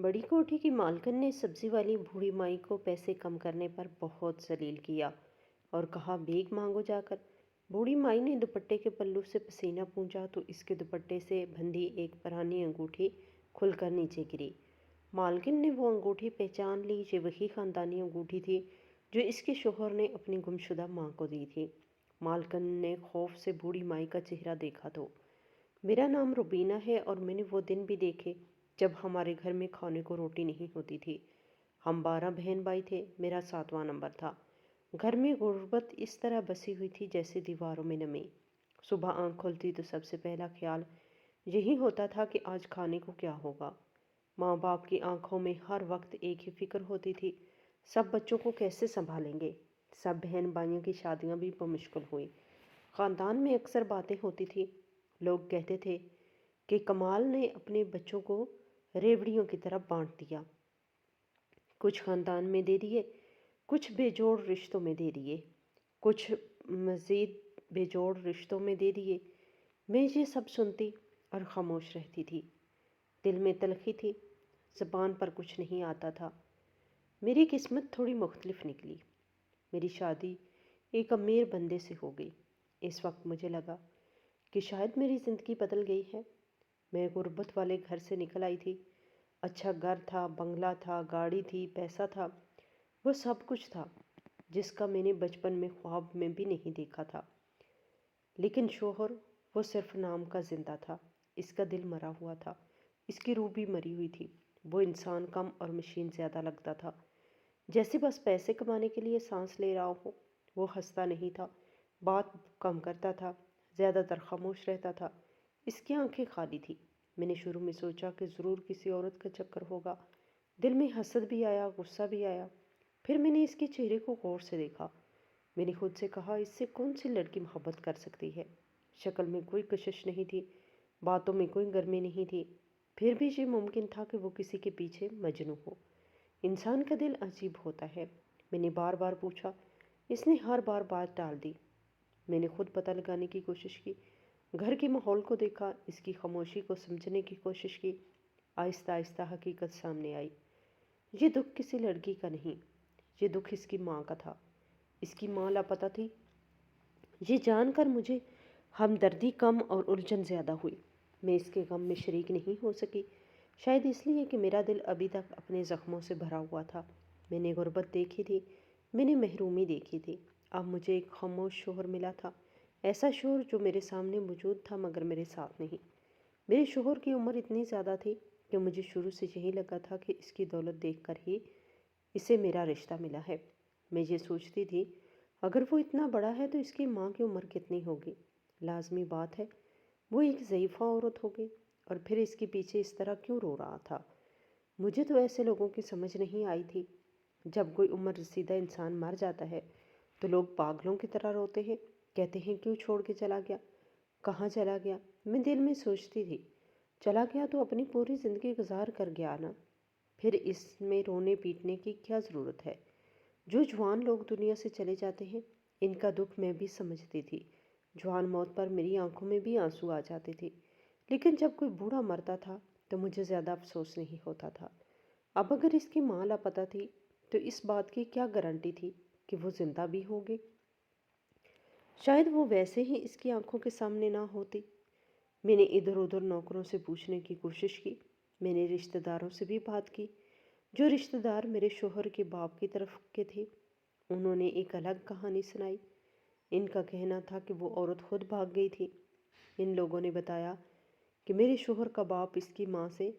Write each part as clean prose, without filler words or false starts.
بڑی کوٹھی کی مالکن نے سبزی والی بوڑھی مائی کو پیسے کم کرنے پر بہت ذلیل کیا اور کہا بھیک مانگو جا کر۔ بوڑھی مائی نے دوپٹے کے پلو سے پسینہ پونچھا تو اس کے دوپٹے سے بندھی ایک پرانی انگوٹھی کھل کر نیچے گری۔ مالکن نے وہ انگوٹھی پہچان لی، یہ وہی خاندانی انگوٹھی تھی جو اس کے شوہر نے اپنی گمشدہ ماں کو دی تھی۔ مالکن نے خوف سے بوڑھی مائی کا چہرہ دیکھا تو میرا نام روبینہ ہے اور میں نے وہ دن بھی دیکھے جب ہمارے گھر میں کھانے کو روٹی نہیں ہوتی تھی۔ ہم 12 بہن بھائی تھے، میرا 7واں نمبر تھا۔ گھر میں غربت اس طرح بسی ہوئی تھی جیسے دیواروں میں نمی۔ صبح آنکھ کھلتی تو سب سے پہلا خیال یہی ہوتا تھا کہ آج کھانے کو کیا ہوگا۔ ماں باپ کی آنکھوں میں ہر وقت ایک ہی فکر ہوتی تھی، سب بچوں کو کیسے سنبھالیں گے۔ سب بہن بھائیوں کی شادیاں بھی بمشکل ہوئی۔ خاندان میں اکثر باتیں ہوتی تھی، لوگ کہتے تھے کہ کمال نے اپنے بچوں کو ریوڑیوں کی طرح بانٹ دیا، کچھ خاندان میں دے دیے، کچھ بے جوڑ رشتوں میں دے دیے، کچھ مزید بے جوڑ رشتوں میں دے دیے۔ میں یہ سب سنتی اور خاموش رہتی تھی۔ دل میں تلخی تھی، زبان پر کچھ نہیں آتا تھا۔ میری قسمت تھوڑی مختلف نکلی۔ میری شادی ایک امیر بندے سے ہو گئی۔ اس وقت مجھے لگا کہ شاید میری زندگی بدل گئی ہے۔ میں غربت والے گھر سے نکل آئی تھی۔ اچھا گھر تھا، بنگلہ تھا، گاڑی تھی، پیسہ تھا، وہ سب کچھ تھا جس کا میں نے بچپن میں خواب میں بھی نہیں دیکھا تھا۔ لیکن شوہر، وہ صرف نام کا زندہ تھا، اس کا دل مرا ہوا تھا، اس کی روح بھی مری ہوئی تھی۔ وہ انسان کم اور مشین زیادہ لگتا تھا، جیسے بس پیسے کمانے کے لیے سانس لے رہا ہو۔ وہ ہنستا نہیں تھا، بات کم کرتا تھا، زیادہ تر خاموش رہتا تھا، اس کی آنکھیں خالی تھی۔ میں نے شروع میں سوچا کہ ضرور کسی عورت کا چکر ہوگا۔ دل میں حسد بھی آیا، غصہ بھی آیا۔ پھر میں نے اس کے چہرے کو غور سے دیکھا۔ میں نے خود سے کہا، اس سے کون سی لڑکی محبت کر سکتی ہے؟ شکل میں کوئی کشش نہیں تھی، باتوں میں کوئی گرمی نہیں تھی، پھر بھی یہ ممکن تھا کہ وہ کسی کے پیچھے مجنون ہو۔ انسان کا دل عجیب ہوتا ہے۔ میں نے بار بار پوچھا، اس نے ہر بار بات ٹال دی۔ میں نے خود پتہ لگانے کی کوشش کی، گھر کے ماحول کو دیکھا، اس کی خاموشی کو سمجھنے کی کوشش کی۔ آہستہ آہستہ حقیقت سامنے آئی۔ یہ دکھ کسی لڑکی کا نہیں، یہ دکھ اس کی ماں کا تھا۔ اس کی ماں لاپتہ تھی۔ یہ جان کر مجھے ہمدردی کم اور الجھن زیادہ ہوئی۔ میں اس کے غم میں شریک نہیں ہو سکی، شاید اس لیے کہ میرا دل ابھی تک اپنے زخموں سے بھرا ہوا تھا۔ میں نے غربت دیکھی تھی، میں نے محرومی دیکھی تھی۔ اب مجھے ایک خاموش شوہر ملا تھا، ایسا شوہر جو میرے سامنے موجود تھا مگر میرے ساتھ نہیں۔ میرے شوہر کی عمر اتنی زیادہ تھی کہ مجھے شروع سے یہی لگا تھا کہ اس کی دولت دیکھ کر ہی اسے میرا رشتہ ملا ہے۔ میں یہ سوچتی تھی، اگر وہ اتنا بڑا ہے تو اس کی ماں کی عمر کتنی ہوگی؟ لازمی بات ہے وہ ایک ضعیفہ عورت ہوگی، اور پھر اس کے پیچھے اس طرح کیوں رو رہا تھا؟ مجھے تو ایسے لوگوں کی سمجھ نہیں آئی تھی۔ جب کوئی عمر رسیدہ انسان مر جاتا ہے تو لوگ پاگلوں کی طرح روتے ہیں، کہتے ہیں کیوں چھوڑ کے چلا گیا، کہاں چلا گیا؟ میں دل میں سوچتی تھی، چلا گیا تو اپنی پوری زندگی گزار کر گیا نا، پھر اس میں رونے پیٹنے کی کیا ضرورت ہے؟ جو جوان لوگ دنیا سے چلے جاتے ہیں ان کا دکھ میں بھی سمجھتی تھی۔ جوان موت پر میری آنکھوں میں بھی آنسو آ جاتے تھے، لیکن جب کوئی بوڑھا مرتا تھا تو مجھے زیادہ افسوس نہیں ہوتا تھا۔ اب اگر اس کی ماں لاپتہ تھی تو اس بات کی کیا گارنٹی تھی کہ وہ زندہ بھی ہوگی؟ شاید وہ ویسے ہی اس کی آنکھوں کے سامنے نہ ہوتی۔ میں نے ادھر ادھر نوکروں سے پوچھنے کی کوشش کی، میں نے رشتہ داروں سے بھی بات کی۔ جو رشتہ دار میرے شوہر کے باپ کی طرف کے تھے انہوں نے ایک الگ کہانی سنائی۔ ان کا کہنا تھا کہ وہ عورت خود بھاگ گئی تھی۔ ان لوگوں نے بتایا کہ میرے شوہر کا باپ اس کی ماں سے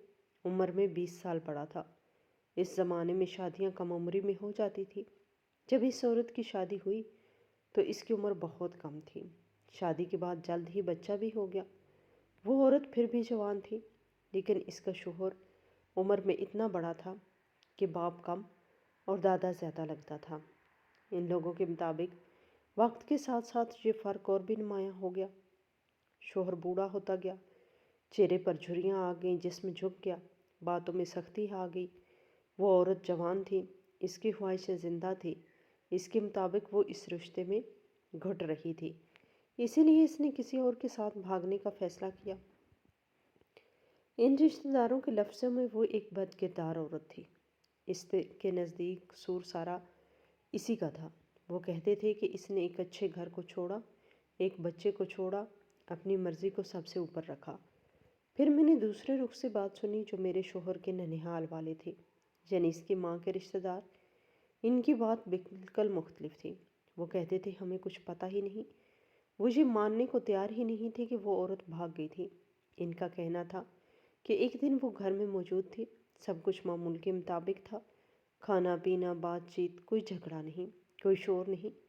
عمر میں 20 سال بڑا تھا۔ اس زمانے میں شادیاں کم عمری میں ہو جاتی تھی۔ جب اس عورت کی شادی ہوئی تو اس کی عمر بہت کم تھی۔ شادی کے بعد جلد ہی بچہ بھی ہو گیا۔ وہ عورت پھر بھی جوان تھی، لیکن اس کا شوہر عمر میں اتنا بڑا تھا کہ باپ کم اور دادا زیادہ لگتا تھا۔ ان لوگوں کے مطابق وقت کے ساتھ ساتھ یہ فرق اور بھی نمایاں ہو گیا۔ شوہر بوڑھا ہوتا گیا، چہرے پر جھریاں آ گئیں، جسم جھک گیا، باتوں میں سختی آ گئی۔ وہ عورت جوان تھی، اس کی خواہشیں زندہ تھی، اس کے مطابق وہ اس رشتے میں گھٹ رہی تھی، اسی لیے اس نے کسی اور کے ساتھ بھاگنے کا فیصلہ کیا۔ ان رشتہ داروں کے لفظوں میں وہ ایک بد کردار عورت تھی۔ کے نزدیک قصور سارا اسی کا تھا۔ وہ کہتے تھے کہ اس نے ایک اچھے گھر کو چھوڑا، ایک بچے کو چھوڑا، اپنی مرضی کو سب سے اوپر رکھا۔ پھر میں نے دوسرے رخ سے بات سنی جو میرے شوہر کے ننھیال والے تھے، یعنی اس کی ماں کے رشتہ دار۔ ان کی بات بالکل مختلف تھی۔ وہ کہتے تھے ہمیں کچھ پتہ ہی نہیں۔ وہ یہ ماننے کو تیار ہی نہیں تھے کہ وہ عورت بھاگ گئی تھی۔ ان کا کہنا تھا کہ ایک دن وہ گھر میں موجود تھی، سب کچھ معمول کے مطابق تھا، کھانا پینا، بات چیت، کوئی جھگڑا نہیں، کوئی شور نہیں۔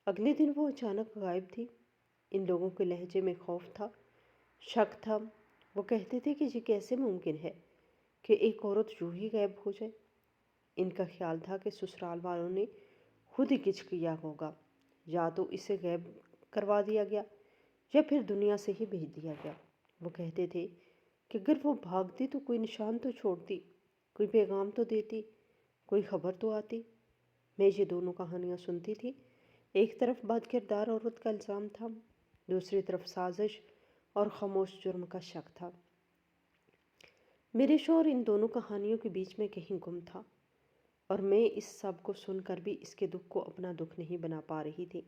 اگلے دن وہ اچانک غائب تھی۔ ان لوگوں کے لہجے میں خوف تھا، شک تھا۔ وہ کہتے تھے کہ یہ کیسے ممکن ہے کہ ایک عورت یوں ہی غائب ہو جائے۔ ان کا خیال تھا کہ سسرال والوں نے خود ہی کچھ کیا ہوگا، یا تو اسے غائب کروا دیا گیا یا پھر دنیا سے ہی بھیج دیا گیا۔ وہ کہتے تھے کہ اگر وہ بھاگتی تو کوئی نشان تو چھوڑتی، کوئی پیغام تو دیتی، کوئی خبر تو آتی۔ میں یہ دونوں کہانیاں سنتی تھی۔ ایک طرف بد کردار عورت کا الزام تھا، دوسری طرف سازش اور خاموش جرم کا شک تھا۔ میرے شوہر ان دونوں کہانیوں کے بیچ میں کہیں گم تھا، اور میں اس سب کو سن کر بھی اس کے دکھ کو اپنا دکھ نہیں بنا پا رہی تھی۔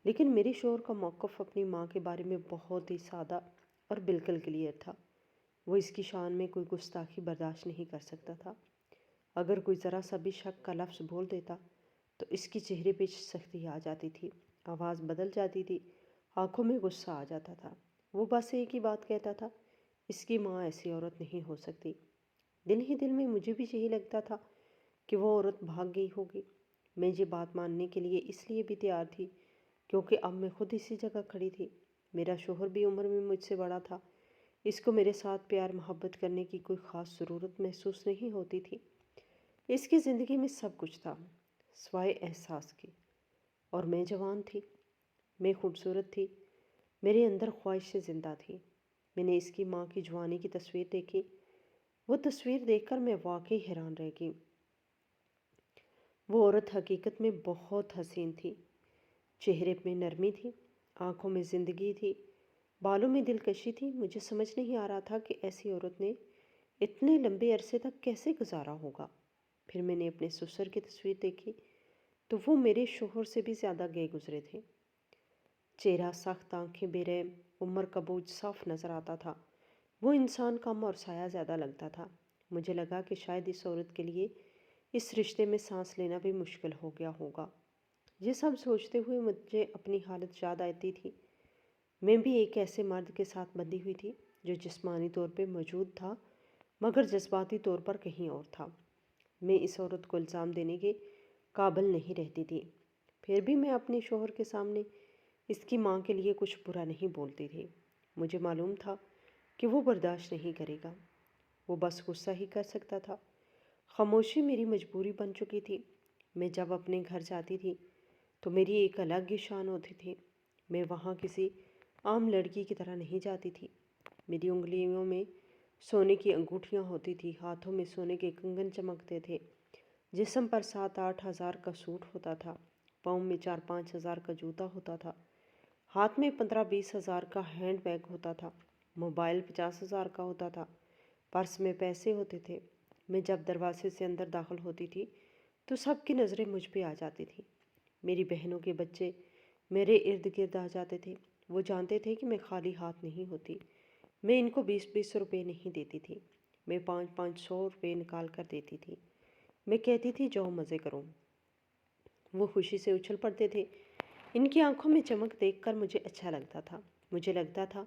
لیکن میرے شوہر کا موقف اپنی ماں کے بارے میں بہت ہی سادہ اور بالکل کلیئر تھا۔ وہ اس کی شان میں کوئی گستاخی برداشت نہیں کر سکتا تھا۔ اگر کوئی ذرا سا بھی شک کا لفظ بول دیتا تو اس کے چہرے پہ سختی آ جاتی تھی، آواز بدل جاتی تھی، آنکھوں میں غصہ آ جاتا تھا۔ وہ بس ایک ہی بات کہتا تھا، اس کی ماں ایسی عورت نہیں ہو سکتی۔ دل ہی دل میں مجھے بھی یہی لگتا تھا کہ وہ عورت بھاگ گئی ہوگی۔ میں یہ بات ماننے کے لیے اس لیے بھی تیار تھی کیونکہ اب میں خود اسی جگہ کھڑی تھی۔ میرا شوہر بھی عمر میں مجھ سے بڑا تھا، اس کو میرے ساتھ پیار محبت کرنے کی کوئی خاص ضرورت محسوس نہیں ہوتی تھی۔ اس کی زندگی میں سب کچھ تھا سوائے احساس کے، اور میں جوان تھی، میں خوبصورت تھی، میرے اندر خواہشیں زندہ تھی۔ میں نے اس کی ماں کی جوانی کی تصویر دیکھی۔ وہ تصویر دیکھ کر میں واقعی حیران رہ گئی۔ وہ عورت حقیقت میں بہت حسین تھی۔ چہرے میں نرمی تھی، آنکھوں میں زندگی تھی، بالوں میں دلکشی تھی۔ مجھے سمجھ نہیں آ رہا تھا کہ ایسی عورت نے اتنے لمبے عرصے تک کیسے گزارا ہوگا۔ پھر میں نے اپنے سسر کی تصویر دیکھی تو وہ میرے شوہر سے بھی زیادہ گئے گزرے تھے۔ چہرہ سخت، آنکھیں بے رحم، عمر کا بوجھ صاف نظر آتا تھا۔ وہ انسان کم اور سایہ زیادہ لگتا تھا۔ مجھے لگا کہ شاید اس عورت کے لیے اس رشتے میں سانس لینا بھی مشکل ہو گیا ہوگا۔ یہ سب سوچتے ہوئے مجھے اپنی حالت یاد آتی تھی۔ میں بھی ایک ایسے مرد کے ساتھ بندھی ہوئی تھی جو جسمانی طور پہ موجود تھا مگر جذباتی طور پر کہیں اور تھا۔ میں اس عورت کو الزام دینے کے قابل نہیں رہتی تھی، پھر بھی میں اپنے شوہر کے سامنے اس کی ماں کے لیے کچھ برا نہیں بولتی تھی۔ مجھے معلوم تھا کہ وہ برداشت نہیں کرے گا، وہ بس غصہ ہی کر سکتا تھا۔ خاموشی میری مجبوری بن چکی تھی۔ میں جب اپنے گھر جاتی تھی تو میری ایک الگ ہی شان ہوتی تھی۔ میں وہاں کسی عام لڑکی کی طرح نہیں جاتی تھی۔ میری انگلیوں میں سونے کی انگوٹھیاں ہوتی تھی، ہاتھوں میں سونے کے کنگن چمکتے تھے، جسم پر 7-8 ہزار کا سوٹ ہوتا تھا، پاؤں میں 4-5 ہزار کا جوتا ہوتا تھا، ہاتھ میں 15-20 ہزار کا ہینڈ بیگ ہوتا تھا، موبائل 50 ہزار کا ہوتا تھا، پرس میں پیسے ہوتے تھے۔ میں جب دروازے سے اندر داخل ہوتی تھی تو سب کی نظریں مجھ پہ آ جاتی تھی۔ میری بہنوں کے بچے میرے ارد گرد آ جاتے تھے۔ وہ جانتے تھے کہ میں خالی ہاتھ نہیں ہوتی۔ میں ان کو 20-20 روپے نہیں دیتی تھی، میں 500-500 روپے نکال کر دیتی تھی۔ میں کہتی تھی جاؤ مزے کرو۔ وہ خوشی سے اچھل پڑتے تھے۔ ان کی آنکھوں میں چمک دیکھ کر مجھے اچھا لگتا تھا۔ مجھے لگتا تھا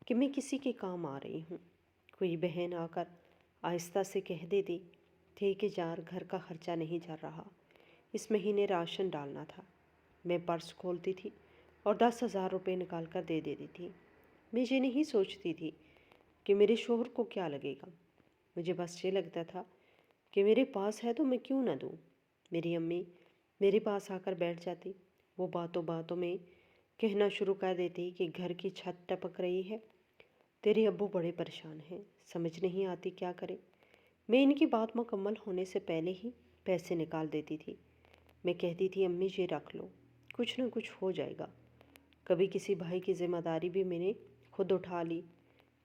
کہ میں کسی کے کام آ رہی ہوں۔ کوئی بہن آ کر آہستہ سے کہہ دیتی تھی کہ یار گھر کا خرچہ نہیں چل رہا، اس مہینے راشن ڈالنا تھا۔ میں پرس کھولتی تھی اور 10,000 روپے نکال کر دے دیتی تھی۔ میں یہ نہیں سوچتی تھی کہ میرے شوہر کو کیا لگے گا، مجھے بس یہ لگتا تھا کہ میرے پاس ہے تو میں کیوں نہ دوں۔ میری امی میرے پاس آ کر بیٹھ جاتی۔ وہ باتوں باتوں میں کہنا شروع کر دیتی کہ گھر کی چھت ٹپک رہی ہے، تیرے ابو بڑے پریشان ہیں، سمجھ نہیں آتی کیا کرے۔ میں ان کی بات مکمل ہونے سے پہلے ہی پیسے نکال دیتی تھی۔ میں کہتی تھی امی یہ رکھ لو، کچھ نہ کچھ ہو جائے گا۔ کبھی کسی بھائی کی ذمہ داری بھی میں نے خود اٹھا لی،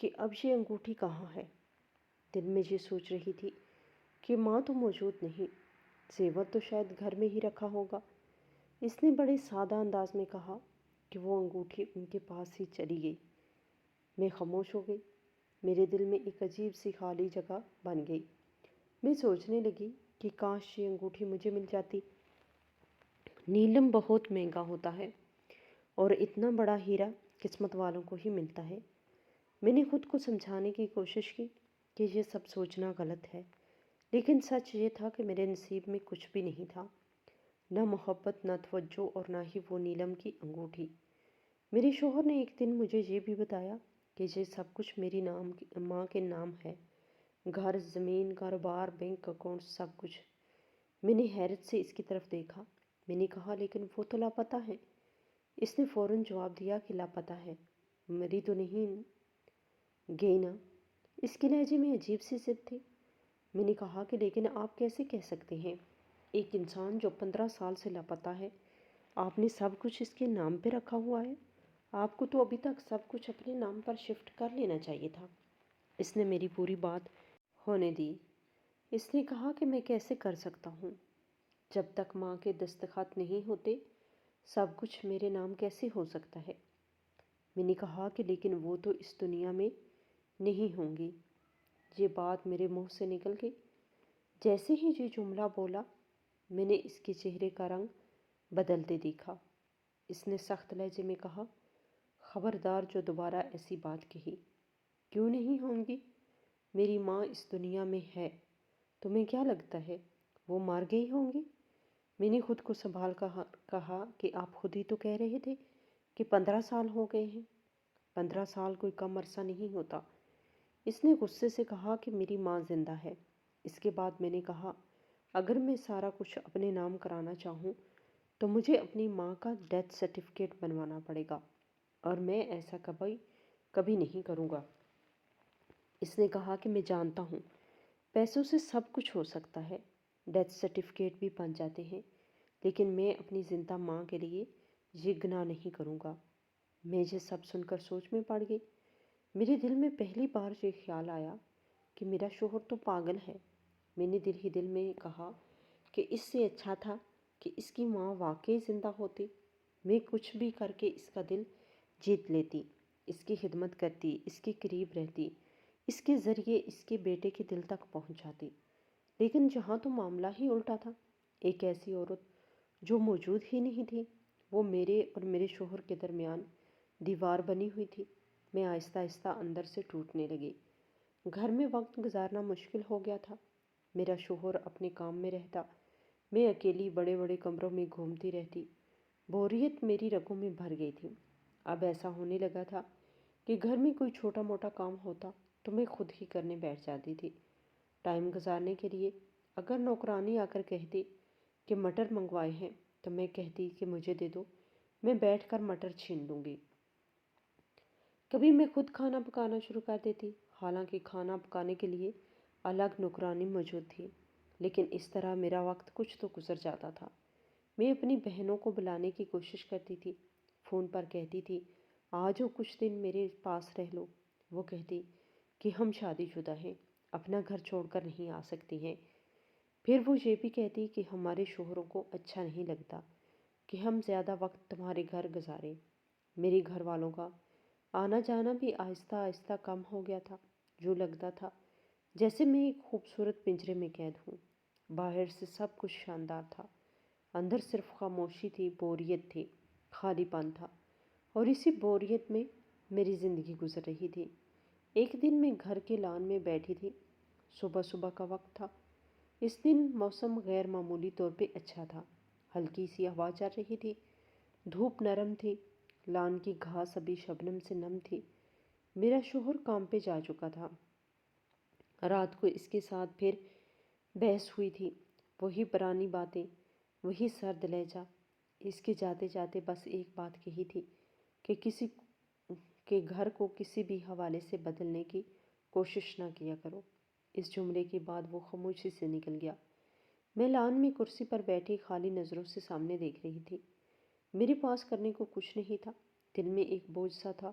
کہ اب یہ انگوٹھی کہاں ہے۔ دل میں یہ سوچ رہی تھی کہ ماں تو موجود نہیں، زیور تو شاید گھر میں ہی رکھا ہوگا۔ اس نے بڑے سادہ انداز میں کہا کہ وہ انگوٹھی ان کے پاس ہی چلی گئی۔ میں خاموش ہو گئی۔ میرے دل میں ایک عجیب سی خالی جگہ بن گئی۔ میں سوچنے لگی کہ کاش یہ انگوٹھی مجھے مل جاتی۔ نیلم بہت مہنگا ہوتا ہے اور اتنا بڑا ہیرا قسمت والوں کو ہی ملتا ہے۔ میں نے خود کو سمجھانے کی کوشش کی کہ یہ سب سوچنا غلط ہے، لیکن سچ یہ تھا کہ میرے نصیب میں کچھ بھی نہیں تھا، نہ محبت، نہ توجہ اور نہ ہی وہ نیلم کی انگوٹھی۔ میرے شوہر نے ایک دن مجھے یہ بھی بتایا کہ یہ سب کچھ میری ماں کے نام ہے، گھر، زمین، کاروبار، بینک اکاؤنٹ، سب کچھ۔ میں نے حیرت سے اس کی طرف دیکھا۔ میں نے کہا لیکن وہ تو لاپتہ ہے۔ اس نے فوراً جواب دیا کہ لاپتہ ہے، مری تو نہیں گئی نا۔ اس کے لہجے میں عجیب سی ضد تھی۔ میں نے کہا کہ لیکن آپ کیسے کہہ سکتے ہیں؟ ایک انسان جو 15 سال سے لاپتہ ہے، آپ نے سب کچھ اس کے نام پہ رکھا ہوا ہے۔ آپ کو تو ابھی تک سب کچھ اپنے نام پر شفٹ کر لینا چاہیے تھا۔ اس نے میری پوری بات ہونے دی۔ اس نے کہا کہ میں کیسے کر سکتا ہوں؟ جب تک ماں کے دستخط نہیں ہوتے سب کچھ میرے نام کیسے ہو سکتا ہے؟ میں نے کہا کہ لیکن وہ تو اس دنیا میں نہیں ہوں گی۔ یہ بات میرے منہ سے نکل گئی۔ جیسے ہی یہ جملہ بولا، میں نے اس کے چہرے کا رنگ بدلتے دیکھا۔ اس نے سخت لہجے میں کہا، خبردار جو دوبارہ ایسی بات کہی۔ کیوں نہیں ہوں گی؟ میری ماں اس دنیا میں ہے۔ تمہیں کیا لگتا ہے وہ مر گئی ہوں گی؟ میں نے خود کو سنبھال کر کہا کہ آپ خود ہی تو کہہ رہے تھے کہ 15 سال ہو گئے ہیں۔ 15 سال کوئی کم عرصہ نہیں ہوتا۔ اس نے غصے سے کہا کہ میری ماں زندہ ہے۔ اس کے بعد میں نے کہا، اگر میں سارا کچھ اپنے نام کرانا چاہوں تو مجھے اپنی ماں کا ڈیتھ سرٹیفکیٹ بنوانا پڑے گا، اور میں ایسا کبھی نہیں کروں گا۔ اس نے کہا کہ میں جانتا ہوں پیسوں سے سب کچھ ہو سکتا ہے، ڈیتھ سرٹیفکیٹ بھی بن جاتے ہیں، لیکن میں اپنی زندہ ماں کے لیے یہ گناہ نہیں کروں گا۔ میں یہ سب سن کر سوچ میں پڑ گئی۔ میرے دل میں پہلی بار یہ خیال آیا کہ میرا شوہر تو پاگل ہے۔ میں نے دل ہی دل میں کہا کہ اس سے اچھا تھا کہ اس کی ماں واقعی زندہ ہوتی۔ میں کچھ بھی کر کے اس کا دل جیت لیتی، اس کی خدمت کرتی، اس کے قریب رہتی، اس کے ذریعے اس کے بیٹے کے دل تک پہنچ جاتی۔ لیکن جہاں تو معاملہ ہی الٹا تھا۔ ایک ایسی عورت جو موجود ہی نہیں تھی، وہ میرے اور میرے شوہر کے درمیان دیوار بنی ہوئی تھی۔ میں آہستہ آہستہ اندر سے ٹوٹنے لگی۔ گھر میں وقت گزارنا مشکل ہو گیا تھا۔ میرا شوہر اپنے کام میں رہتا، میں اکیلی بڑے بڑے کمروں میں گھومتی رہتی۔ بوریت میری رگوں میں بھر گئی تھی۔ اب ایسا ہونے لگا تھا کہ گھر میں کوئی چھوٹا موٹا کام ہوتا تو میں خود ہی کرنے بیٹھ جاتی تھی۔ ٹائم گزارنے کے لیے اگر نوکرانی آ کر کہتی کہ مٹر منگوائے ہیں تو میں کہتی کہ مجھے دے دو، میں بیٹھ کر مٹر چھین لوں گی۔ کبھی میں خود کھانا پکانا شروع کر دیتی، حالانکہ کھانا پکانے کے لیے الگ نوکرانی موجود تھی، لیکن اس طرح میرا وقت کچھ تو گزر جاتا تھا۔ میں اپنی بہنوں کو بلانے کی کوشش کرتی تھی، فون پر کہتی تھی آ جاؤ کچھ دن میرے پاس رہ لو۔ وہ کہتی کہ ہم شادی شدہ ہیں، اپنا گھر چھوڑ کر نہیں آ سکتی ہیں۔ پھر وہ یہ بھی کہتی کہ ہمارے شوہروں کو اچھا نہیں لگتا کہ ہم زیادہ وقت تمہارے گھر گزاریں۔ میرے گھر والوں کا آنا جانا بھی آہستہ آہستہ کم ہو گیا تھا۔ جو لگتا تھا جیسے میں ایک خوبصورت پنجرے میں قید ہوں۔ باہر سے سب کچھ شاندار تھا، اندر صرف خاموشی تھی، بوریت تھی، خالی پن تھا، اور اسی بوریت میں میری زندگی گزر رہی تھی۔ ایک دن میں گھر کے لان میں بیٹھی تھی، صبح صبح کا وقت تھا۔ اس دن موسم غیر معمولی طور پہ اچھا تھا، ہلکی سی ہوا چل رہی تھی، دھوپ نرم تھی، لان کی گھاس ابھی شبنم سے نم تھی۔ میرا شوہر کام پہ جا چکا تھا۔ رات کو اس کے ساتھ پھر بحث ہوئی تھی، وہی پرانی باتیں، وہی سرد لہجہ۔ اس کے جاتے جاتے بس ایک بات کہی تھی کہ کسی کے گھر کو کسی بھی حوالے سے بدلنے کی کوشش نہ کیا کرو۔ اس جملے کے بعد وہ خاموشی سے نکل گیا۔ میں لان میں کرسی پر بیٹھی خالی نظروں سے سامنے دیکھ رہی تھی۔ میرے پاس کرنے کو کچھ نہیں تھا۔ دل میں ایک بوجھ سا تھا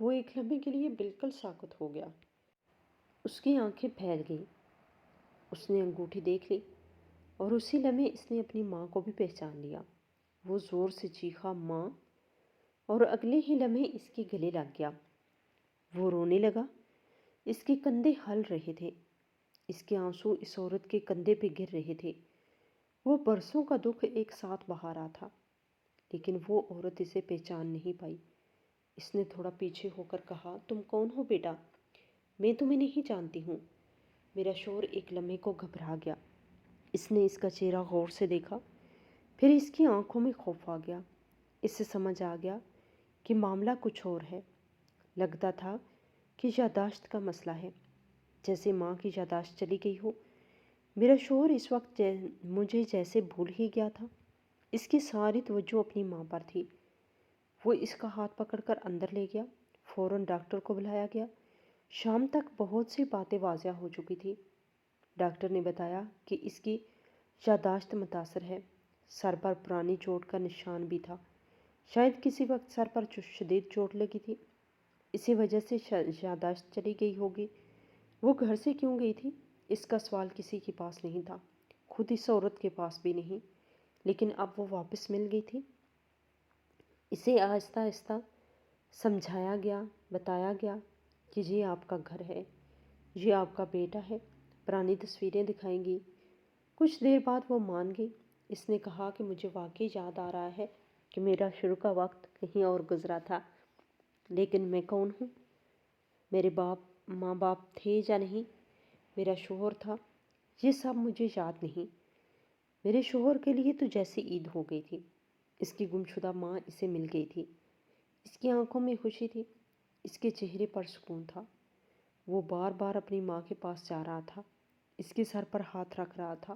وہ ایک لمحے کے لیے بالکل ساکت ہو گیا۔ اس کی آنکھیں پھیل گئیں۔ اس نے انگوٹھی دیکھ لی اور اسی لمحے اس نے اپنی ماں کو بھی پہچان لیا۔ وہ زور سے چیخا، ماں! اور اگلے ہی لمحے اس کے گلے لگ گیا۔ وہ رونے لگا۔ اس کے کندھے ہل رہے تھے۔ اس کے آنسو اس عورت کے کندھے پہ گر رہے تھے۔ وہ برسوں کا دکھ ایک ساتھ بہا رہا تھا، لیکن وہ عورت اسے پہچان نہیں پائی۔ اس نے تھوڑا پیچھے ہو کر کہا، تم کون ہو بیٹا؟ میں تمہیں نہیں جانتی ہوں۔ میرا شوہر ایک لمحے کو گھبرا گیا۔ اس نے اس کا چہرہ غور سے دیکھا، پھر اس کی آنکھوں میں خوف آ گیا۔ اسے سمجھ آ گیا کہ معاملہ کچھ اور ہے۔ لگتا تھا کہ یادداشت کا مسئلہ ہے، جیسے ماں کی یادداشت چلی گئی ہو۔ میرا شوہر اس وقت مجھے جیسے بھول ہی گیا تھا۔ اس کی ساری توجہ اپنی ماں پر تھی۔ وہ اس کا ہاتھ پکڑ کر اندر لے گیا۔ فوراً ڈاکٹر کو بلایا گیا۔ شام تک بہت سی باتیں واضح ہو چکی تھی۔ ڈاکٹر نے بتایا کہ اس کی یادداشت متاثر ہے۔ سر پر پرانی چوٹ کا نشان بھی تھا۔ شاید کسی وقت سر پر شدید چوٹ لگی تھی، اسی وجہ سے یادداشت چلی گئی ہوگی۔ وہ گھر سے کیوں گئی تھی؟ اس کا سوال کسی کے پاس نہیں تھا، خود اس عورت کے پاس بھی نہیں، لیکن اب وہ واپس مل گئی تھی۔ اسے آہستہ آہستہ سمجھایا گیا، بتایا گیا کہ یہ آپ کا گھر ہے، یہ آپ کا بیٹا ہے، پرانی تصویریں دکھائیں گی۔ کچھ دیر بعد وہ مان گئی۔ اس نے کہا کہ مجھے واقعی یاد آ رہا ہے کہ میرا شروع کا وقت کہیں اور گزرا تھا، لیکن میں کون ہوں؟ میرے ماں باپ تھے یا نہیں؟ میرا شوہر تھا؟ یہ سب مجھے یاد نہیں۔ میرے شوہر کے لیے تو جیسی عید ہو گئی تھی۔ اس کی گمشدہ ماں اسے مل گئی تھی۔ اس کی آنکھوں میں خوشی تھی، اس کے چہرے پر سکون تھا۔ وہ بار بار اپنی ماں کے پاس جا رہا تھا، اس کے سر پر ہاتھ رکھ رہا تھا،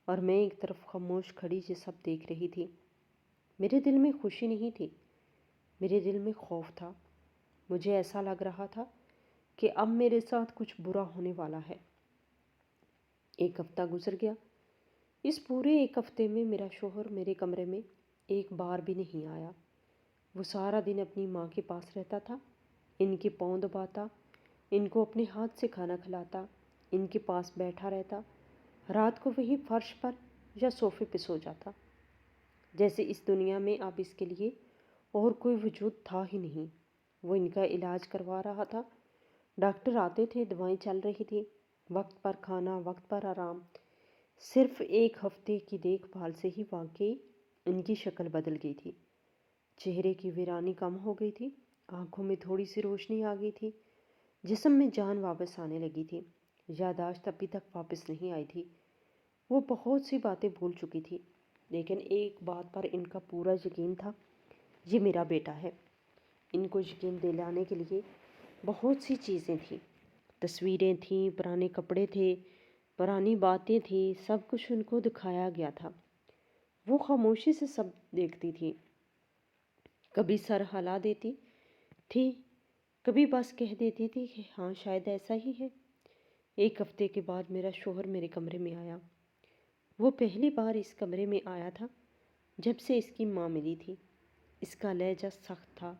اور میں ایک طرف خاموش کھڑی یہ سب دیکھ رہی تھی۔ میرے دل میں خوشی نہیں تھی، میرے دل میں خوف تھا۔ مجھے ایسا لگ رہا تھا کہ اب میرے ساتھ کچھ برا ہونے والا ہے۔ ایک ہفتہ گزر گیا۔ اس پورے ایک ہفتے میں میرا شوہر میرے کمرے میں ایک بار بھی نہیں آیا۔ وہ سارا دن اپنی ماں کے پاس رہتا تھا، ان کے پاؤں دباتا، ان کو اپنے ہاتھ سے کھانا کھلاتا، ان کے پاس بیٹھا رہتا، رات کو وہی فرش پر یا صوفے پہ سو جاتا، جیسے اس دنیا میں اب اس کے لیے اور کوئی وجود تھا ہی نہیں۔ وہ ان کا علاج کروا رہا تھا، ڈاکٹر آتے تھے، دوائیں چل رہی تھی، وقت پر کھانا، وقت پر آرام۔ صرف ایک ہفتے کی دیکھ بھال سے ہی واقعی ان کی شکل بدل گئی تھی۔ چہرے کی ویرانی کم ہو گئی تھی، آنکھوں میں تھوڑی سی روشنی آ گئی تھی، جسم میں جان واپس آنے لگی تھی۔ یادداشت ابھی تک واپس نہیں آئی تھی۔ وہ بہت سی باتیں بھول چکی تھی، لیکن ایک بات پر ان کا پورا یقین تھا، یہ میرا بیٹا ہے۔ ان کو یقین دلانے کے لیے بہت سی چیزیں تھیں، تصویریں تھیں، پرانے کپڑے تھے، پرانی باتیں تھیں، سب کچھ ان کو دکھایا گیا تھا۔ وہ خاموشی سے سب دیکھتی تھی، کبھی سر ہلا دیتی تھی، کبھی بس کہہ دیتی تھی کہ ہاں شاید ایسا ہی ہے۔ ایک ہفتے کے بعد میرا شوہر میرے کمرے میں آیا۔ وہ پہلی بار اس کمرے میں آیا تھا جب سے اس کی ماں ملی تھی۔ اس کا لہجہ سخت تھا۔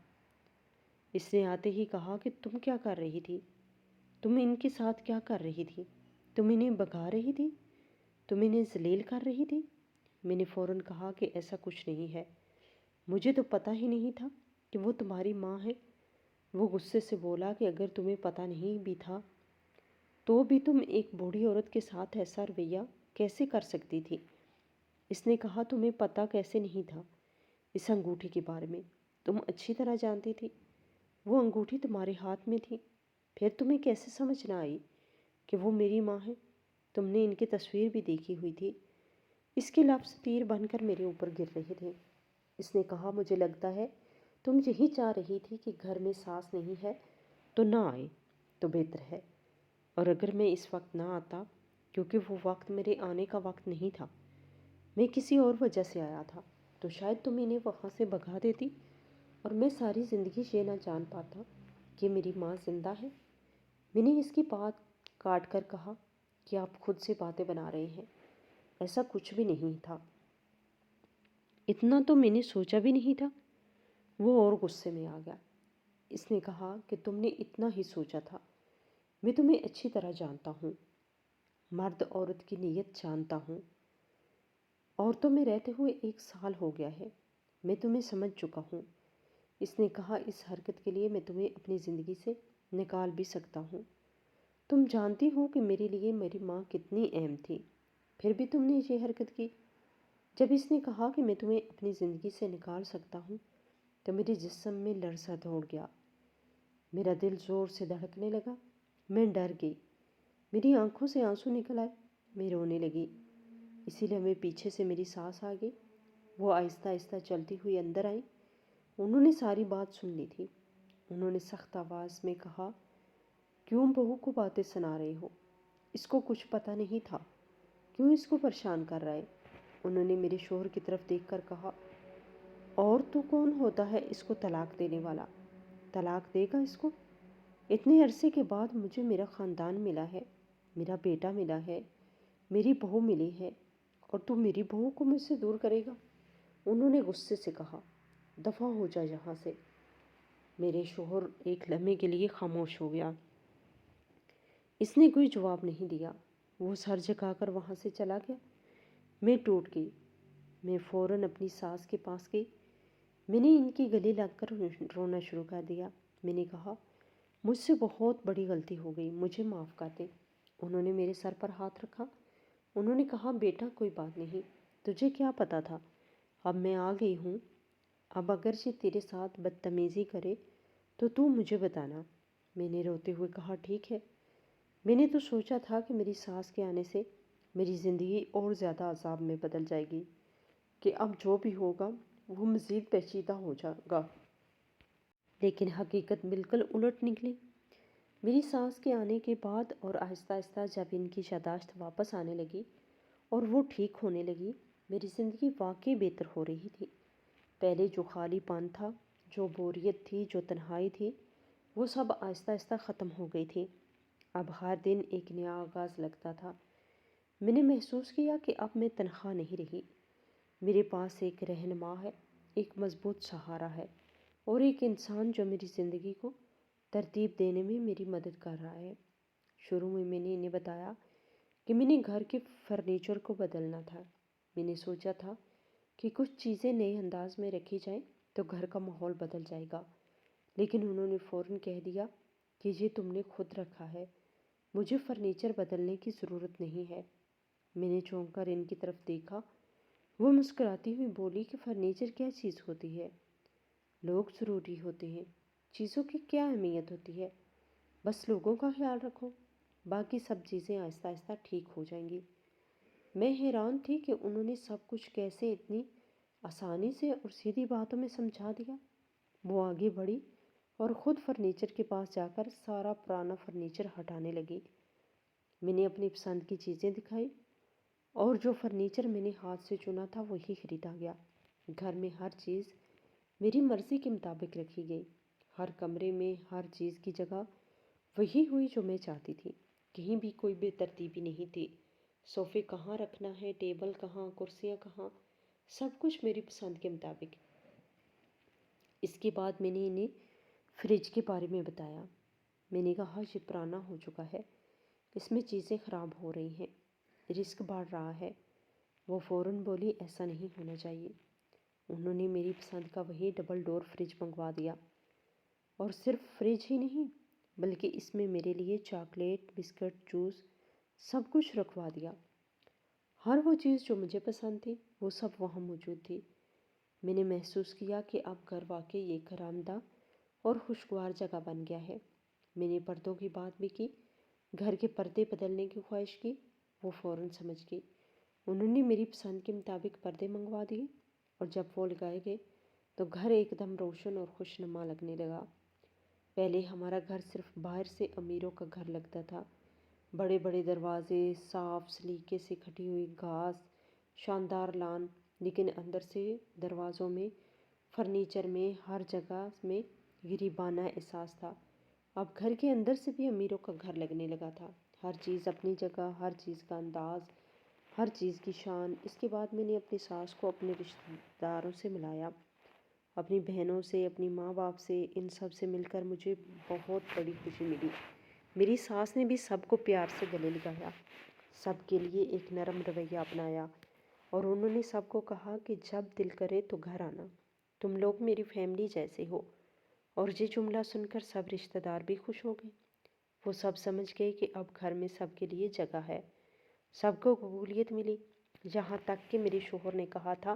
اس نے آتے ہی کہا کہ تم کیا کر رہی تھی؟ تم ان کے ساتھ کیا کر رہی تھی؟ تم انہیں بھگا رہی تھی؟ تم انہیں ذلیل کر رہی تھی؟ میں نے فوراً کہا کہ ایسا کچھ نہیں ہے، مجھے تو پتہ ہی نہیں تھا کہ وہ تمہاری ماں ہے۔ وہ غصے سے بولا کہ اگر تمہیں پتہ نہیں بھی تھا تو بھی تم ایک بوڑھی عورت کے ساتھ ایسا رویہ کیسے کر سکتی تھی؟ اس نے کہا تمہیں پتہ کیسے نہیں تھا اس انگوٹھی کے بارے میں؟ تم اچھی طرح جانتی تھی، وہ انگوٹھی تمہارے ہاتھ میں تھی، پھر تمہیں کیسے سمجھ نہ آئی کہ وہ میری ماں ہے؟ تم نے ان کی تصویر بھی دیکھی ہوئی تھی۔ اس کے لفظ تیر بن کر میرے اوپر گر رہے تھے۔ اس نے کہا مجھے لگتا ہے تم یہی چاہ رہی تھی کہ گھر میں ساس نہیں ہے تو نہ آئے تو بہتر ہے، اور اگر میں اس وقت نہ آتا، کیونکہ وہ وقت میرے آنے کا وقت نہیں تھا، میں کسی اور وجہ سے آیا تھا، تو شاید تم انہیں وہاں سے بھگا دیتی اور میں ساری زندگی یہ نہ جان پاتا کہ میری ماں زندہ ہے۔ میں نے اس کی بات کاٹ کر کہا کہ آپ خود سے باتیں بنا رہے ہیں، ایسا کچھ بھی نہیں تھا، اتنا تو میں نے سوچا بھی نہیں تھا۔ وہ اور غصے میں آ گیا۔ اس نے کہا کہ تم نے اتنا ہی سوچا تھا، میں تمہیں اچھی طرح جانتا ہوں، مرد عورت کی نیت جانتا ہوں، عورتوں میں رہتے ہوئے 1 سال ہو گیا ہے، میں تمہیں سمجھ چکا ہوں۔ اس نے کہا اس حرکت کے لیے میں تمہیں اپنی زندگی سے نکال بھی سکتا ہوں، تم جانتی ہو کہ میرے لیے میری ماں کتنی اہم تھی، پھر بھی تم نے یہ حرکت کی۔ جب اس نے کہا کہ میں تمہیں اپنی زندگی سے نکال سکتا ہوں تو میرے جسم میں لرزہ دوڑ گیا، میرا دل زور سے دھڑکنے لگا، میں ڈر گئی، میری آنکھوں سے آنسو نکل آئے، میں رونے لگی۔ اسی لیے میں پیچھے سے میری ساس آ گئی، وہ آہستہ آہستہ چلتی ہوئی اندر آئی، انہوں نے ساری بات سن لی تھی۔ انہوں نے سخت آواز میں کہا، کیوں بہو کو باتیں سنا رہے ہو؟ اس کو کچھ پتہ نہیں تھا، کیوں اس کو پریشان کر رہا ہے؟ انہوں نے میرے شوہر کی طرف دیکھ کر کہا، اور تو کون ہوتا ہے اس کو طلاق دینے والا؟ طلاق دے گا اس کو؟ اتنے عرصے کے بعد مجھے میرا خاندان ملا ہے، میرا بیٹا ملا ہے، میری بہو ملی ہے، اور تو میری بہو کو مجھ سے دور کرے گا؟ انہوں نے غصے سے کہا، دفع ہو جا یہاں سے۔ میرے شوہر ایک لمحے کے لیے خاموش ہو گیا، اس نے کوئی جواب نہیں دیا، وہ سر جھکا کر وہاں سے چلا گیا۔ میں ٹوٹ گئی، میں فوراً اپنی ساس کے پاس گئی، میں نے ان کی گلے لگ کر رونا شروع کر دیا۔ میں نے کہا، مجھ سے بہت بڑی غلطی ہو گئی، مجھے معاف کر دے۔ انہوں نے میرے سر پر ہاتھ رکھا، انہوں نے کہا، بیٹا کوئی بات نہیں، تجھے کیا پتا تھا، اب میں آ گئی ہوں، اب اگرچہ تیرے ساتھ بدتمیزی کرے تو مجھے بتانا۔ میں نے روتے ہوئے کہا، ٹھیک ہے، میں نے تو سوچا تھا کہ میری ساس کے آنے سے میری زندگی اور زیادہ عذاب میں بدل جائے گی، کہ اب جو بھی ہوگا وہ مزید پیچیدہ ہو جائے گا، لیکن حقیقت بالکل الٹ نکلی۔ میری ساس کے آنے کے بعد اور آہستہ آہستہ جب ان کی یادداشت واپس آنے لگی اور وہ ٹھیک ہونے لگی، میری زندگی واقعی بہتر ہو رہی تھی۔ پہلے جو خالی پن تھا، جو بوریت تھی، جو تنہائی تھی، وہ سب آہستہ آہستہ ختم ہو گئی تھی۔ اب ہر دن ایک نیا آغاز لگتا تھا۔ میں نے محسوس کیا کہ اب میں تنہا نہیں رہی، میرے پاس ایک رہنما ہے، ایک مضبوط سہارا ہے، اور ایک انسان جو میری زندگی کو ترتیب دینے میں میری مدد کر رہا ہے۔ شروع میں نے انہیں بتایا کہ میں نے گھر کے فرنیچر کو بدلنا تھا۔ میں نے سوچا تھا کہ کچھ چیزیں نئے انداز میں رکھی جائیں تو گھر کا ماحول بدل جائے گا، لیکن انہوں نے فوراً کہہ دیا کہ یہ تم نے خود رکھا ہے، مجھے فرنیچر بدلنے کی ضرورت نہیں ہے۔ میں نے چونک کر ان کی طرف دیکھا، وہ مسکراتی ہوئی بولی کہ فرنیچر کیا چیز ہوتی ہے؟ لوگ ضروری ہوتے ہیں، چیزوں کی کیا اہمیت ہوتی ہے؟ بس لوگوں کا خیال رکھو، باقی سب چیزیں آہستہ آہستہ ٹھیک ہو جائیں گی۔ میں حیران تھی کہ انہوں نے سب کچھ کیسے اتنی آسانی سے اور سیدھی باتوں میں سمجھا دیا۔ وہ آگے بڑھی اور خود فرنیچر کے پاس جا کر سارا پرانا فرنیچر ہٹانے لگی۔ میں نے اپنی پسند کی چیزیں دکھائی اور جو فرنیچر میں نے ہاتھ سے چنا تھا وہی خریدا گیا۔ گھر میں ہر چیز میری مرضی کے مطابق رکھی گئی، ہر کمرے میں ہر چیز کی جگہ وہی ہوئی جو میں چاہتی تھی، کہیں بھی کوئی بے ترتیبی نہیں تھی، صوفے کہاں رکھنا ہے، ٹیبل کہاں، کرسیاں کہاں، سب کچھ میری پسند کے مطابق۔ اس کے بعد میں نے انہیں فریج کے بارے میں بتایا۔ میں نے کہا، یہ پرانا ہو چکا ہے، اس میں چیزیں خراب ہو رہی ہیں، رسک بڑھ رہا ہے۔ وہ فوراً بولی، ایسا نہیں ہونا چاہیے۔ انہوں نے میری پسند کا وہی ڈبل ڈور فریج منگوا دیا، اور صرف فریج ہی نہیں بلکہ اس میں میرے لیے چاکلیٹ، بسکٹ، جوس سب کچھ رکھوا دیا۔ ہر وہ چیز جو مجھے پسند تھی وہ سب وہاں موجود تھی۔ میں نے محسوس کیا کہ اب گھر واقعی ایک آرامدہ اور خوشگوار جگہ بن گیا ہے۔ میں نے پردوں کی بات بھی کی، گھر کے پردے بدلنے کی خواہش کی، وہ فوراً سمجھ گئی۔ انہوں نے میری پسند کے مطابق پردے منگوا دیے، اور جب وہ لگائے گئے تو گھر ایک دم روشن اور خوشنما لگنے لگا۔ پہلے ہمارا گھر صرف باہر سے امیروں کا گھر لگتا تھا، بڑے بڑے دروازے، صاف سلیقے سے کٹی ہوئی گھاس، شاندار لان، لیکن اندر سے دروازوں میں، فرنیچر میں، ہر جگہ میں غریبانہ احساس تھا۔ اب گھر کے اندر سے بھی امیروں کا گھر لگنے لگا تھا، ہر چیز اپنی جگہ، ہر چیز کا انداز، ہر چیز کی شان۔ اس کے بعد میں نے اپنی ساس کو اپنے رشتہ داروں سے ملایا، اپنی بہنوں سے، اپنی ماں باپ سے، ان سب سے مل کر مجھے بہت بڑی خوشی ملی۔ میری ساس نے بھی سب کو پیار سے گلے لگایا، سب کے لیے ایک نرم رویہ اپنایا، اور انہوں نے سب کو کہا کہ جب دل کرے تو گھر آنا، تم لوگ میری فیملی جیسے ہو۔ اور یہ جملہ سن کر سب رشتہ دار بھی خوش ہو گئے۔ وہ سب سمجھ گئے کہ اب گھر میں سب کے لیے جگہ ہے۔ سب کو قبولیت ملی، یہاں تک کہ میرے شوہر نے کہا تھا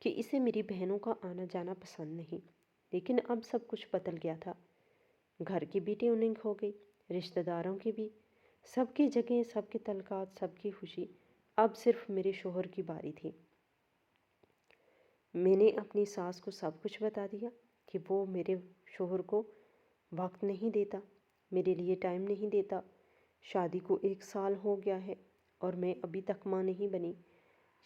کہ اسے میری بہنوں کا آنا جانا پسند نہیں۔ لیکن اب سب کچھ بدل گیا تھا۔ گھر کی بھی ٹیوننگ ہو گئی، رشتہ داروں کی بھی، سب کی جگہیں، سب کے تعلقات، سب کی خوشی۔ اب صرف میرے شوہر کی باری تھی۔ میں نے اپنی ساس کو سب کچھ بتا دیا کہ وہ میرے شوہر کو وقت نہیں دیتا، میرے لیے ٹائم نہیں دیتا۔ شادی کو 1 سال ہو گیا ہے اور میں ابھی تک ماں نہیں بنی۔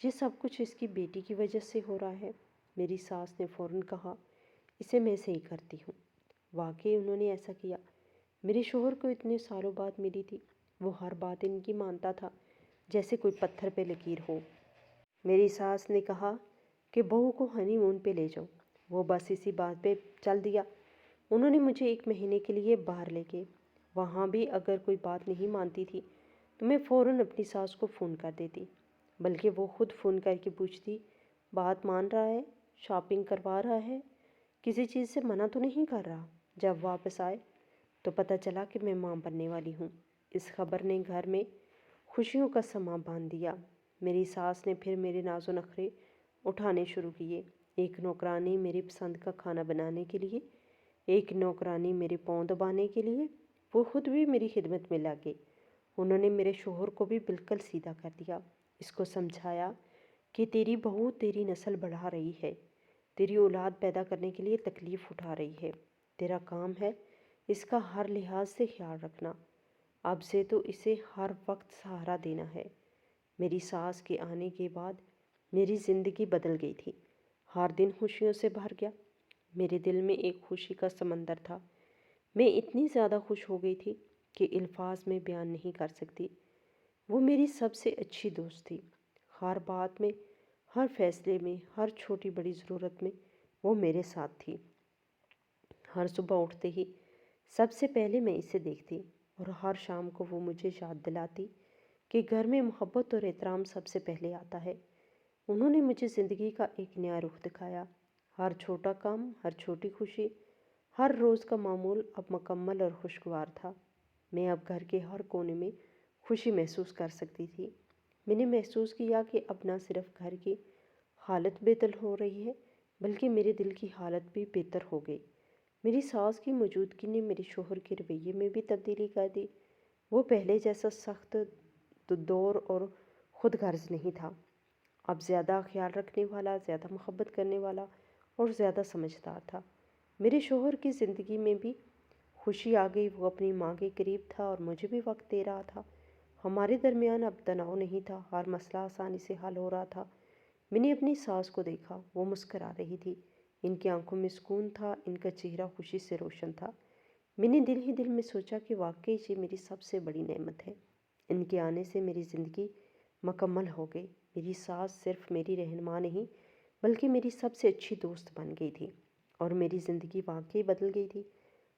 یہ سب کچھ اس کی بیٹی کی وجہ سے ہو رہا ہے۔ میری ساس نے فوراً کہا، اسے میں صحیح کرتی ہوں۔ واقعی انہوں نے ایسا کیا۔ میرے شوہر کو اتنے سالوں بعد ملی تھی، وہ ہر بات ان کی مانتا تھا جیسے کوئی پتھر پہ لکیر ہو۔ میری ساس نے کہا کہ بہو کو ہنی مون پہ لے جاؤ، وہ بس اسی بات پہ چل دیا۔ انہوں نے مجھے 1 مہینے کے لیے باہر لے گئے۔ وہاں بھی اگر کوئی بات نہیں مانتی تھی تو میں فوراً اپنی ساس کو فون کر دیتی، بلکہ وہ خود فون کر کے پوچھتی، بات مان رہا ہے، شاپنگ کروا رہا ہے، کسی چیز سے منع تو نہیں کر رہا۔ جب واپس آئے تو پتہ چلا کہ میں ماں بننے والی ہوں۔ اس خبر نے گھر میں خوشیوں کا سماں باندھ دیا۔ میری ساس نے پھر میرے ناز و نخرے اٹھانے شروع کیے۔ ایک نوکرانی میری پسند کا کھانا بنانے کے لیے، ایک نوکرانی میرے پاؤں دبانے کے لیے، وہ خود بھی میری خدمت میں لگ گئے۔ انہوں نے میرے شوہر کو بھی بالکل سیدھا کر دیا، اس کو سمجھایا کہ تیری بہو تیری نسل بڑھا رہی ہے، تیری اولاد پیدا کرنے کے لیے تکلیف اٹھا رہی ہے، تیرا کام ہے اس کا ہر لحاظ سے خیال رکھنا، اب سے تو اسے ہر وقت سہارا دینا ہے۔ میری ساس کے آنے کے بعد میری زندگی بدل گئی تھی۔ ہر دن خوشیوں سے بھر گیا۔ میرے دل میں ایک خوشی کا سمندر تھا۔ میں اتنی زیادہ خوش ہو گئی تھی کہ الفاظ میں بیان نہیں کر سکتی۔ وہ میری سب سے اچھی دوست تھی۔ ہر بات میں، ہر فیصلے میں، ہر چھوٹی بڑی ضرورت میں وہ میرے ساتھ تھی۔ ہر صبح اٹھتے ہی سب سے پہلے میں اسے دیکھتی، اور ہر شام کو وہ مجھے یاد دلاتی کہ گھر میں محبت اور احترام سب سے پہلے آتا ہے۔ انہوں نے مجھے زندگی کا ایک نیا رخ دکھایا۔ ہر چھوٹا کام، ہر چھوٹی خوشی، ہر روز کا معمول اب مکمل اور خوشگوار تھا۔ میں اب گھر کے ہر کونے میں خوشی محسوس کر سکتی تھی۔ میں نے محسوس کیا کہ اب نہ صرف گھر کی حالت بہتر ہو رہی ہے، بلکہ میرے دل کی حالت بھی بہتر ہو گئی۔ میری ساس کی موجودگی نے میرے شوہر کے رویے میں بھی تبدیلی کر دی۔ وہ پہلے جیسا سخت دور اور خود غرض نہیں تھا، اب زیادہ خیال رکھنے والا، زیادہ محبت کرنے والا اور زیادہ سمجھدار تھا۔ میرے شوہر کی زندگی میں بھی خوشی آ گئی۔ وہ اپنی ماں کے قریب تھا اور مجھے بھی وقت دے رہا تھا۔ ہمارے درمیان اب تناؤ نہیں تھا، ہر مسئلہ آسانی سے حل ہو رہا تھا۔ میں نے اپنی ساس کو دیکھا، وہ مسکرا رہی تھی، ان کی آنکھوں میں سکون تھا، ان کا چہرہ خوشی سے روشن تھا۔ میں نے دل ہی دل میں سوچا کہ واقعی یہ میری سب سے بڑی نعمت ہے۔ ان کے آنے سے میری زندگی مکمل ہو گئی۔ میری ساس صرف میری رہنما نہیں، بلکہ میری سب سے اچھی دوست بن گئی تھی، اور میری زندگی واقعی بدل گئی تھی۔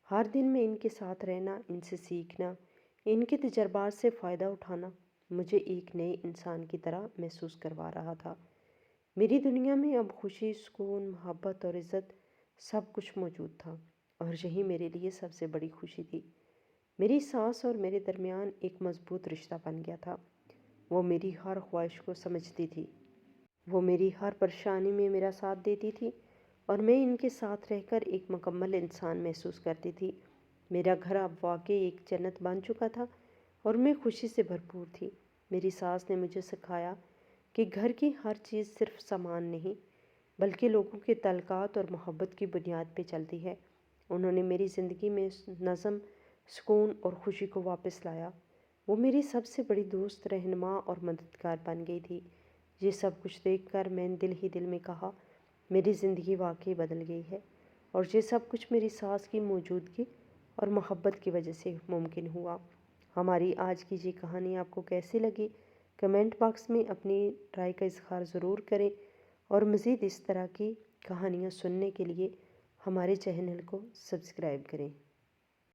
ہر دن میں ان کے ساتھ رہنا، ان سے سیکھنا، ان کے تجربات سے فائدہ اٹھانا مجھے ایک نئے انسان کی طرح محسوس کروا رہا تھا۔ میری دنیا میں اب خوشی، سکون، محبت اور عزت سب کچھ موجود تھا، اور یہی میرے لیے سب سے بڑی خوشی تھی۔ میری ساس اور میرے درمیان ایک مضبوط رشتہ بن گیا تھا۔ وہ میری ہر خواہش کو سمجھتی تھی، وہ میری ہر پریشانی میں میرا ساتھ دیتی تھی، اور میں ان کے ساتھ رہ کر ایک مکمل انسان محسوس کرتی تھی۔ میرا گھر اب واقعی ایک جنت بن چکا تھا، اور میں خوشی سے بھرپور تھی۔ میری ساس نے مجھے سکھایا کہ گھر کی ہر چیز صرف سامان نہیں، بلکہ لوگوں کے تعلقات اور محبت کی بنیاد پہ چلتی ہے۔ انہوں نے میری زندگی میں نظم، سکون اور خوشی کو واپس لایا۔ وہ میری سب سے بڑی دوست، رہنما اور مددگار بن گئی تھی۔ یہ سب کچھ دیکھ کر میں نے دل ہی دل میں کہا، میری زندگی واقعی بدل گئی ہے، اور یہ سب کچھ میری ساس کی موجودگی اور محبت کی وجہ سے ممکن ہوا۔ ہماری آج کی یہ کہانی آپ کو کیسی لگی؟ کمنٹ باکس میں اپنی رائے کا اظہار ضرور کریں، اور مزید اس طرح کی کہانیاں سننے کے لیے ہمارے چینل کو سبسکرائب کریں۔